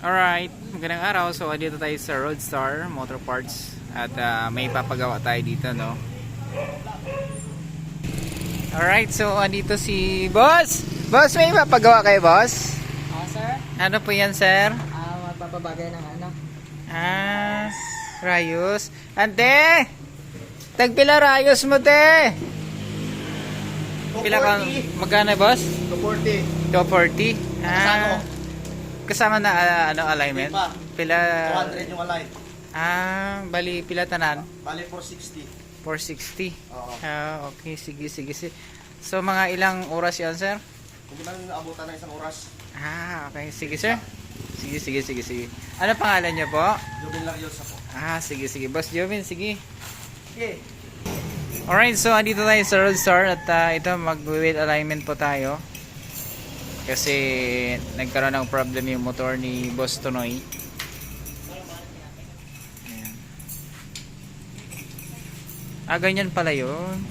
Alright, magandang araw. So, dito tayo sa Roadstar Motor Parts at may papagawa tayo dito, no? Alright, so andito si Boss! Boss, may papagawa kayo, Boss? Sir? Ano po yan, sir? Magpapabagay ng ano? Rayos. Ante! Tagpila rayos mo, te! Pila ka, magkano, Boss? 240. 240? Kasama na alignment? Pila? 200 yung align. Bali pila tanan? Bali 460. 460. Oo. Okay, sige. So mga ilang oras 'yan, sir? Kung lang naabutan ng isang oras. Okay, sige, sir. Sige. Ano pangalan niyo po? Jubin lang yun sa po. Sige, Boss Jovin, sige. Okay. Alright, so andito tayo sa Roadstar at ito mag-wheel alignment po tayo. Kasi nagkaroon ng problem yung motor ni Boss Tonoy. Ayan. Ganyan pala yun.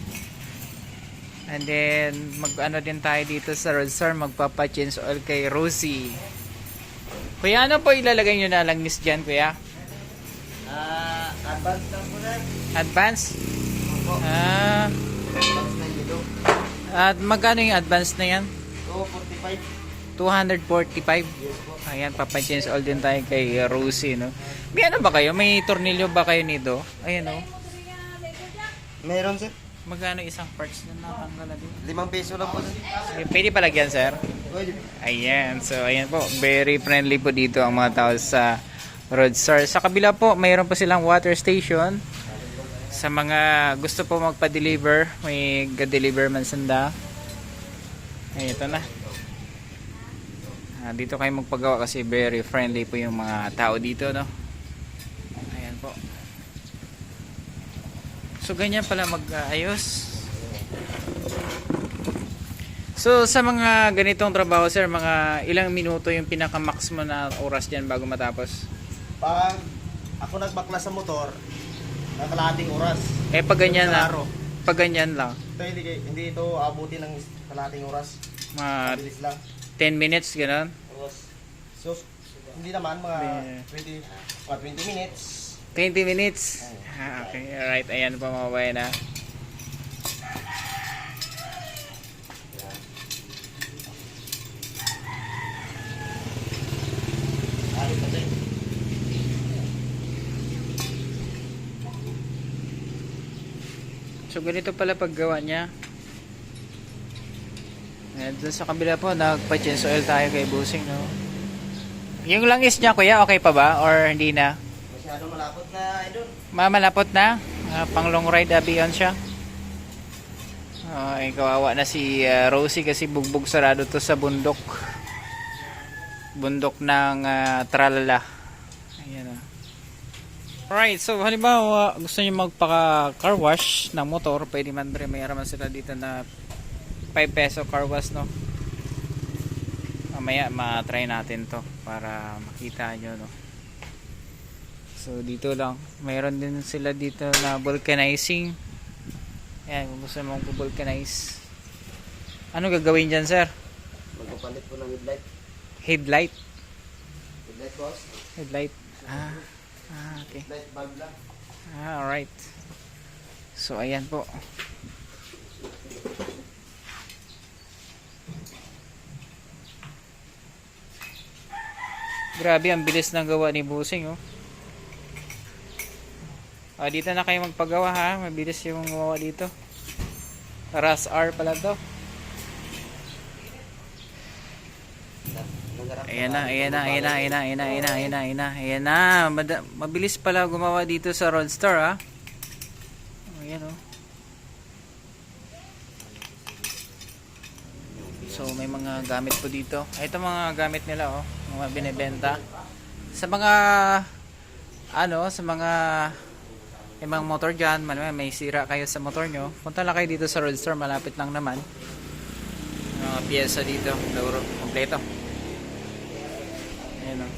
And then mag-ano din tayo dito sa Roadstar, magpapa-change oil kay Rosie. Kuya, ano po ilalagay nyo na langis dyan, kuya? Advance lang po na. Advance? Opo. Advance na dito. At magkano yung advance na yan? 245. 245. Yes po. Ayan, papa-change oil din tayo kay Rosie, no? May ano ba kayo? May tornilyo ba kayo nito? Ayan, no? Meron sir. Magkano isang parts na natanggal na din? 5 peso lang po sir. Pwede palagyan, sir? Pwede. Ayan. So, ayan po. Very friendly po dito ang mga tao sa Roadstar. Sa kabila po, mayroon po silang water station. Sa mga gusto po magpa-deliver, may ga-deliver man sanda. Ay, ito na. Dito kayo magpagawa kasi very friendly po yung mga tao dito, no? Ayan po. So, ganyan pala mag-ayos. So, sa mga ganitong trabaho, sir, mga ilang minuto yung pinaka-max mo na oras dyan bago matapos? Pag ako nagbakla sa motor, nakalating oras. Pag ganyan na, Klaro. pag ganyan lang, Ito hindi ito abutin ng kalating oras. mga Mabilis lang. 10 minutes, gano'n? So, hindi naman mga 20 minutes. 20 minutes? Okay, alright, ayan po mga bayan na. So ganito pala paggawa niya. Ayan, dun sa kabila po, nagpa-change oil tayo kay Busing, no? Yung langis niya, kuya, okay pa ba? Or hindi na? Masyado malapot na idol. Malapot na? Pang long ride abiyon siya? Kawawa na si Rosie kasi bugbog sarado to sa bundok. Bundok ng Tralala. Ayan, alright, so halimbawa gusto niyo magpaka car wash ng motor, pwede man rin, may araman sila dito na 5 peso car wash, no? Mamaya ma-try natin to para makita nyo, no? So dito lang, mayroon din sila dito na vulcanizing. Ayan, kung gusto mong vulcanize. Ano gagawin dyan, sir? Magpapalit po ng headlight. Headlight? Headlight boss. Headlight. Okay. Headlight bulb lang. Alright. So ayan po. Grabe, ang bilis ng gawa ni Busing, oh. Dito na kayo magpagawa, ha. Mabilis yung gawa dito. Ras R pala to. Ayan na. Mabilis pala gumawa dito sa Roadstar, ha. Ayan, oh. So may mga gamit po dito. Ito mga gamit nila, oh, mga binebenta. Sa mga sa mga ibang motor dyan, may sira kayo sa motor nyo, punta lang kayo dito sa Roadstar, malapit lang naman. Mga piyesa dito, laro, kompleto. Ayan, oh.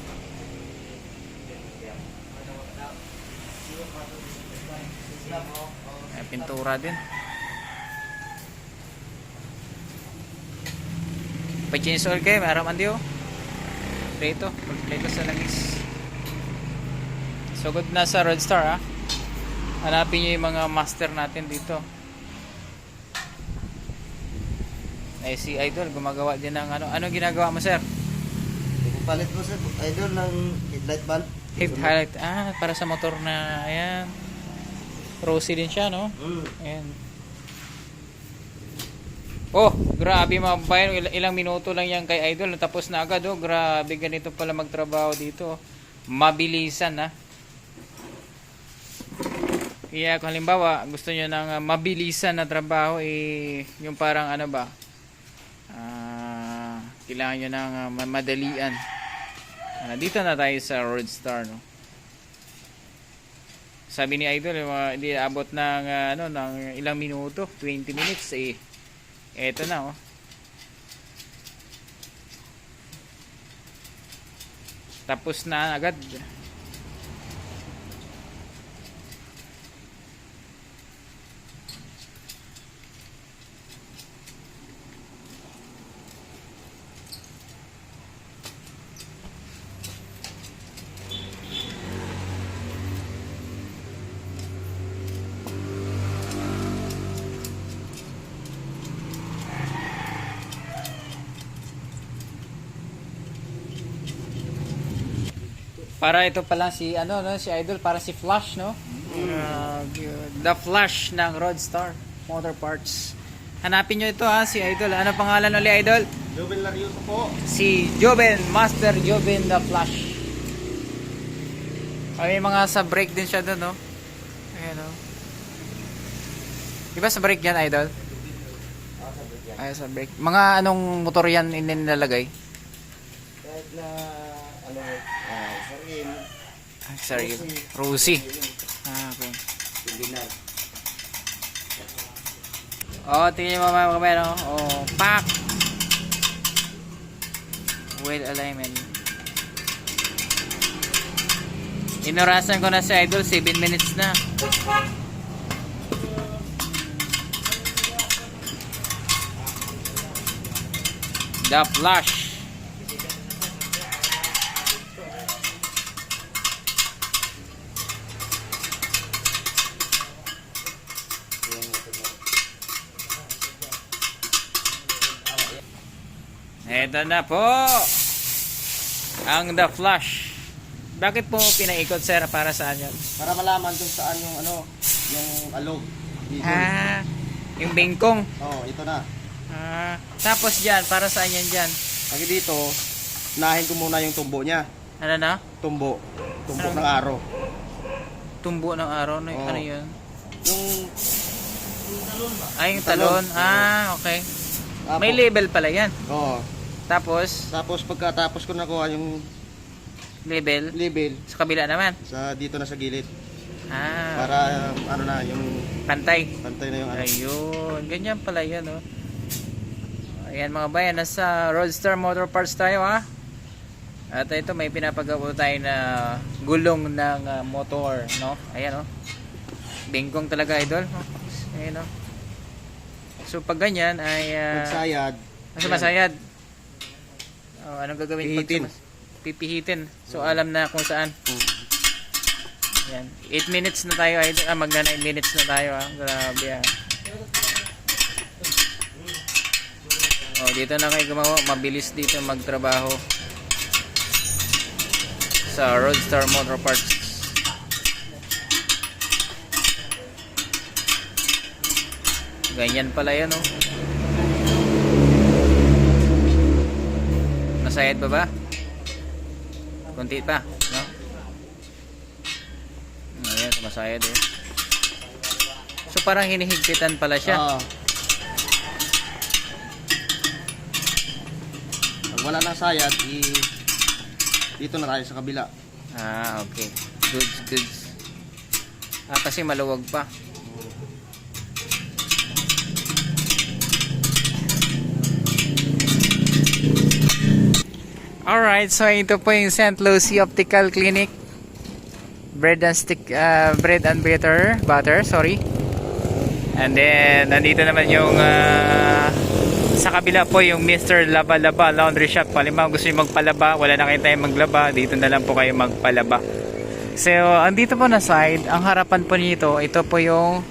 Pintura din. Pa-chainsaw kayo, meron man diyo. Kompleto sa langis. So good na sa Roadstar, ha. Hanapin nyo yung mga master natin dito. Eh si Idol gumagawa din ng ano ginagawa mo, sir? Palit mo sir, idol ng headlight bulb. Highlight, para sa motor na, ayan. Rosy din siya, no? Ayan. Oh, grabe mga bayan, ilang minuto lang yan kay Idol, tapos na agad, oh. Grabe, ganito pala magtrabaho dito. Mabilisan, ha. Kaya kung halimbawa, gusto nyo ng mabilisan na trabaho, yung parang ano ba, kailangan nyo ng madalian. Dito na tayo sa Roadstar, no. Sabi ni Idol, hindi abot ng ng ilang minuto, 20 minutes, eto na, oh. Tapos na agad. Para ito pala si si Idol, para si Flash, no? The Flash ng Roadstar Motor Parts. Hanapin nyo ito, ha, si Idol. Ano pangalan ulit, Idol? Joven Larioso po. Si Joven, Master Joven the Flash. May mga sa brake din siya doon, no? Ayan, no? Diba sa brake yan, Idol? Ay, sa brake. Mga anong motor yan nilalagay? Kahit na sarin. Sorry, Rosy. Okay. Sibinar. Tingnan mo mga kamera. Pak! Wheel alignment. Inurasan ko na si Idol, 7 minutes na. The Flash. Ito na po ang The Flash. Bakit po pinaikot, sir? Para saan yan? Para malaman kung saan yung yung alog. Yung bingkong. Ito na. Tapos dyan, para saan yan dyan? Lagi dito, unahin ko muna yung tumbo niya. Ano na? Tumbo ng araw. Tumbo ng araw? Ano yun? Yung yung talon. Okay. Tapos, May label pala yan. Tapos Tapos, pagkatapos ko nakuha yung label label sa kabila naman. dito na sa gilid. Para Para yung pantay. pantay na yung Ayun. Ganyan pala yan, oh. Ayan mga bayan, nasa Roadstar Motor Parts tayo, ha. At ito, may pinapagawa tayo na gulong ng motor, no? Ayan, oh. Bingkong talaga, Idol. Ayan, oh. So pag ganyan ay pagsayad. Masayad. Anong gagawin? Pihitin. Pipihitin. So alam na kung saan. Yan. 8 minutes na tayo, Idol. Magna 9 minutes na tayo, ha. Grabe, ha. Dito na kayo gumawa. Mabilis dito magtrabaho sa Roadstar Motor Parts. Ganyan pala yan, oh. Nasayad ba? Kunti pa, no? Ayan, sumasayad, eh. So parang hinihigpitan pala siya. Pag wala nang sayad, dito na tayo sa kabila. Okay. Goods. Kasi maluwag pa. Alright, so ito po yung St. Lucie Optical Clinic. Bread and butter, sorry. And then nandito naman yung sa kabila po yung Mr. Laba Laba Laundry Shop. Halimbawa gusto nyo magpalaba, wala na kayo tayong maglaba, dito na lang po kayo magpalaba. So, andito po na side, ang harapan po nito, ito po yung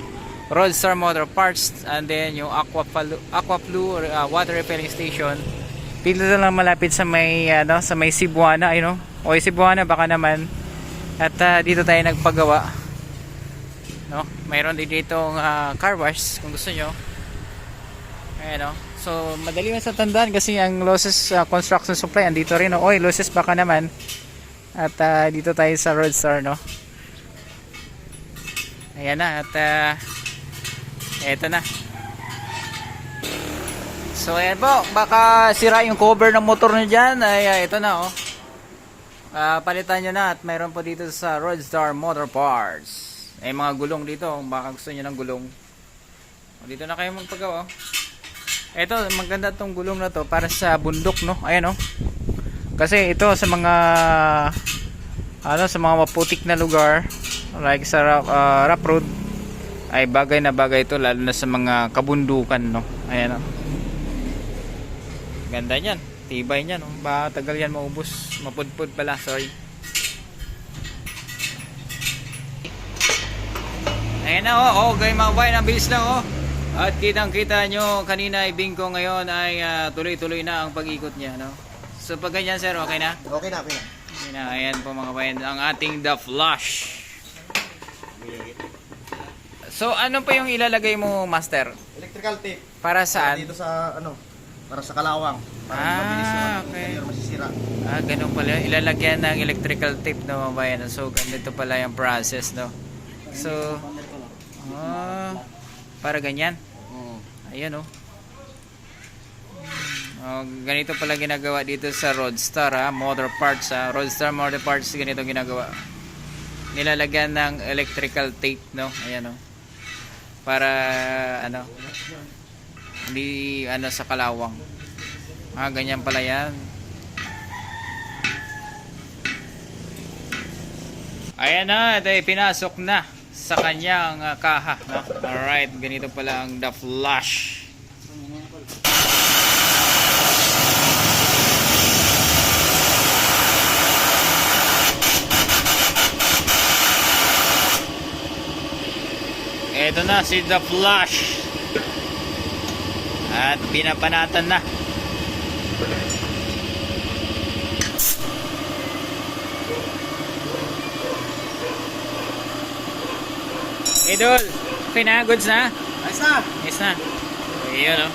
Roadstar Motor Parts, and then yung Aquaflu water refilling station. Dito na lang malapit sa may sa may Cebuana, o Cebuana baka naman. At dito tayo nagpagawa. No, mayroon din ditong car wash kung gusto nyo. Ayan, no. So, madali lang sa tandaan kasi ang Losses Construction Supply andito rin, no. Oy, Losses baka naman. At dito tayo sa Roadstar, no. Ayan na, at eto na. So ayan po, baka sira yung cover ng motor nyo dyan. Ay ito na, oh. Palitan nyo na, at mayroon po dito sa Roadstar Motor Parts. Ay mga gulong dito, baka gusto nyo ng gulong. Dito na kayo magpagawa, oh. Ito, maganda tong gulong na to para sa bundok, no. Ayan, oh. Kasi ito sa mga sa mga maputik na lugar, like sa rough road, ay bagay na bagay ito, lalo na sa mga kabundukan, no. Ayan, oh. Ganda niyan, tibay niyan, no. Ba tagal yan maubos, mapudpud pala, sorry. Ayan na, oh, okay mga bayan, ang bilis lang, oh. At kitang kita nyo kanina ay bingko, ngayon ay tuloy-tuloy na ang pag-ikot niya, no. So pag ganyan sir, okay na? Okay na, okay na. Okay na, ayan po mga bayan, ang ating The Flash. So ano pa yung ilalagay mo, master? Electrical tape. Para saan? Dito sa para sa kalawang. Para hindi mabilis yung Okay. interior masisira. Ganun pala. Ilalagyan ng electrical tape, no, mga bayan. So ganito pala yung process, no. So para ganyan. Ayan, oh. Ganito pala ginagawa dito sa Roadstar, Motor Parts, Roadstar Motor Parts, ganito ginagawa. Nilalagyan ng electrical tape, no. Ayan, oh. Para hindi sa kalawang. Ganyan pala yan. Ayan na, ito ay pinasok na sa kanyang kaha, no? Alright, ganito pala ang The Flash. Ito na si The Flash. At pinapanatan na. Idol, okay na? Goods na? Ayos na! Ayos na. Ayun, oh.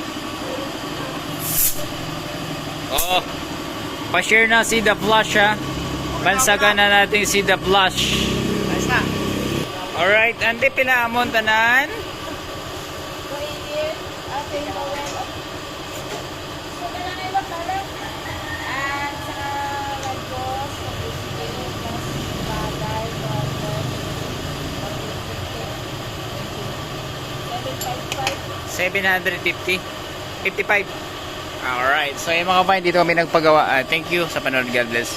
Oo. Pa-share na si The Flash, ha. Bansagan na natin si The Flash. Ayos na! Alright, ante pinaamon tanan. $750. 55. Alright, so yung mga fine dito kami nagpagawa. Thank you sa panonood. God bless.